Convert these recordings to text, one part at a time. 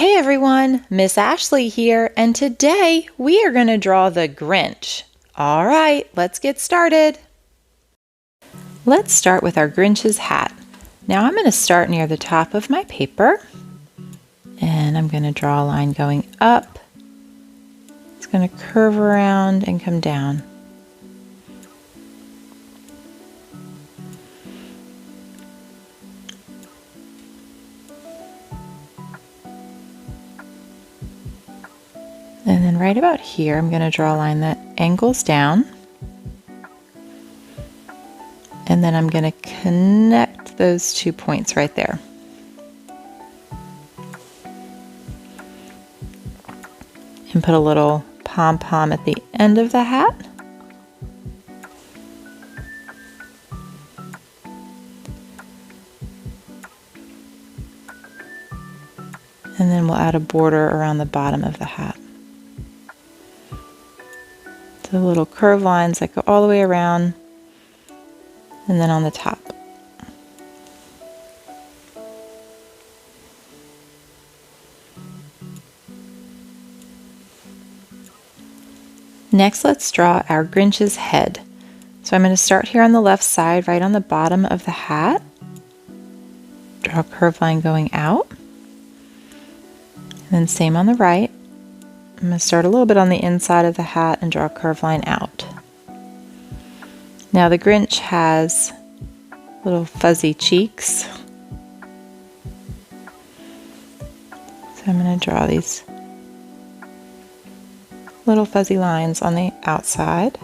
Hey everyone, Miss Ashley here, and today we are going to draw the Grinch. All right, let's get started. Let's start with our Grinch's hat. Now I'm going to start near the top of my paper, and I'm going to draw a line going up. It's going to curve around and come down. And then right about here, I'm going to draw a line that angles down. And then I'm going to connect those 2 points right there. And put a little pom-pom at the end of the hat. And then we'll add a border around the bottom of the hat. So little curved lines that go all the way around, and then on the top. Next, let's draw our Grinch's head. So I'm going to start here on the left side, right on the bottom of the hat. Draw a curved line going out. And then same on the right. I'm going to start a little bit on the inside of the hat and draw a curved line out. Now the Grinch has little fuzzy cheeks. So I'm going to draw these little fuzzy lines on the outside.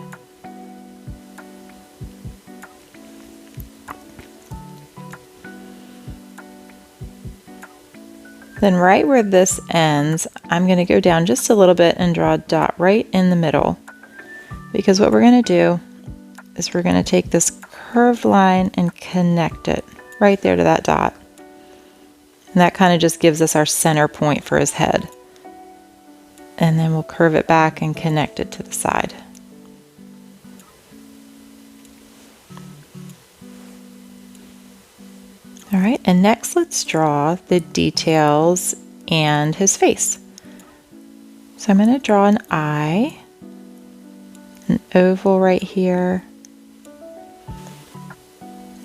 Then right where this ends, I'm going to go down just a little bit and draw a dot right in the middle. Because what we're going to do is we're going to take this curved line and connect it right there to that dot. And that kind of just gives us our center point for his head. And then we'll curve it back and connect it to the side. All right, and next let's draw the details and his face. So I'm going to draw an eye, an oval right here,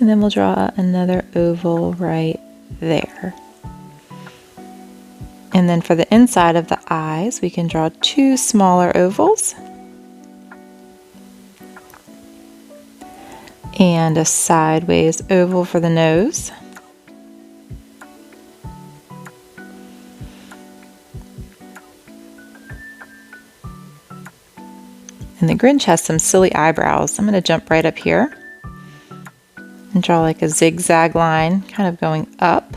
and then we'll draw another oval right there. And then for the inside of the eyes, we can draw 2 smaller ovals and a sideways oval for the nose. And the Grinch has some silly eyebrows. I'm going to jump right up here and draw like a zigzag line kind of going up.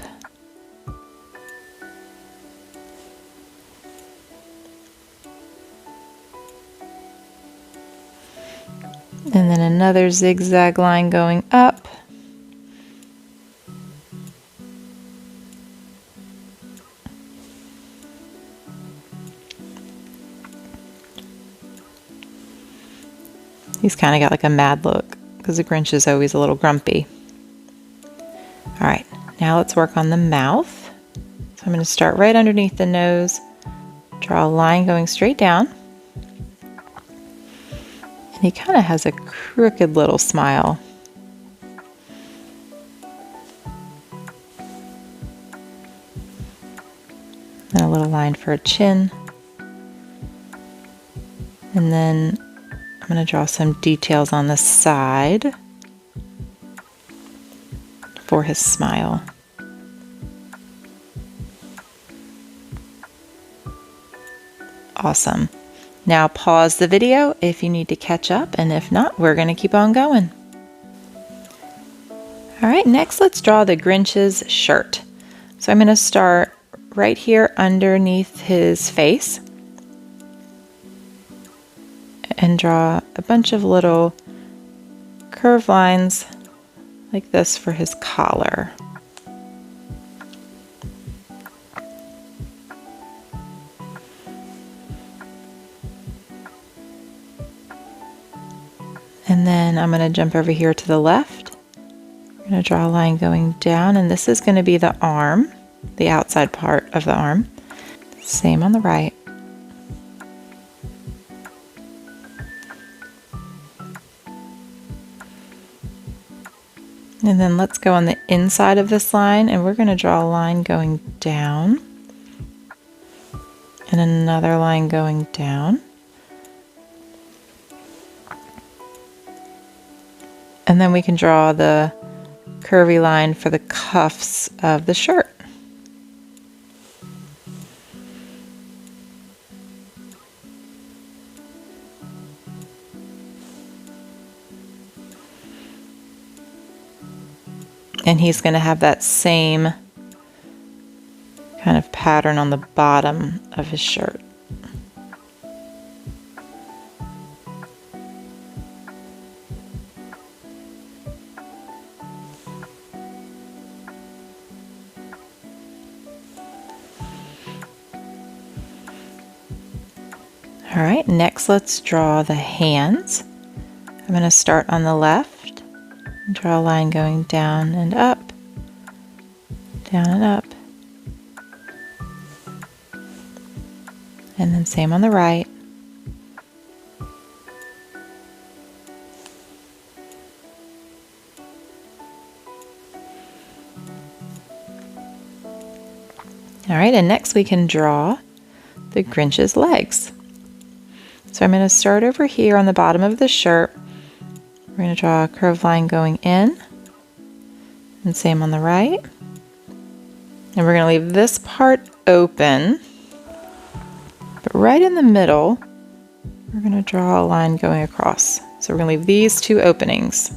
And then another zigzag line going up. He's kind of got like a mad look because the Grinch is always a little grumpy. All right, now let's work on the mouth. So I'm going to start right underneath the nose, draw a line going straight down. And he kind of has a crooked little smile. And a little line for a chin. And then I'm going to draw some details on the side for his smile. Awesome. Now pause the video if you need to catch up, and if not, we're going to keep on going. All right, next let's draw the Grinch's shirt. So I'm going to start right here underneath his face and draw a bunch of little curved lines like this for his collar. And then I'm going to jump over here to the left. I'm going to draw a line going down, and this is going to be the arm, the outside part of the arm. Same on the right. And then let's go on the inside of this line, and we're going to draw a line going down and another line going down. And then we can draw the curvy line for the cuffs of the shirt. And he's going to have that same kind of pattern on the bottom of his shirt. All right, next let's draw the hands. I'm going to start on the left and draw a line going down and up, down and up. And then same on the right. All right, and next we can draw the Grinch's legs. So I'm going to start over here on the bottom of the shirt. We're going to draw a curved line going in, and same on the right. And we're going to leave this part open, but right in the middle, we're going to draw a line going across. So we're going to leave these two openings.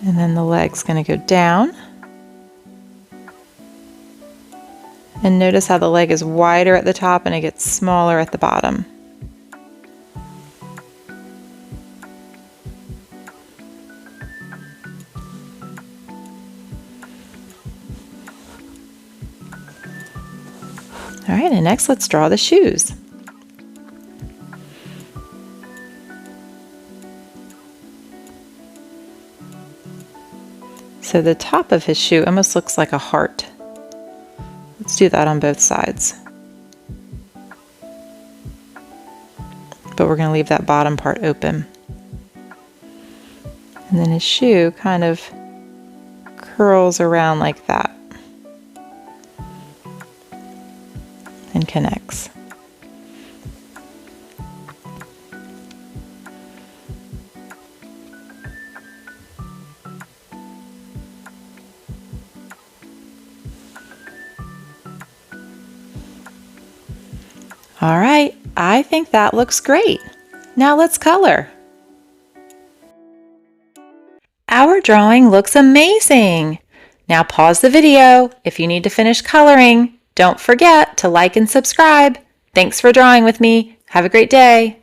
And then the leg's going to go down. And notice how the leg is wider at the top and it gets smaller at the bottom. All right, and next let's draw the shoes. So the top of his shoe almost looks like a heart. Let's do that on both sides. But we're going to leave that bottom part open. And then his shoe kind of curls around like that and connects. All right, I think that looks great. Now let's color. Our drawing looks amazing. Now pause the video. If you need to finish coloring, don't forget to like and subscribe. Thanks for drawing with me. Have a great day.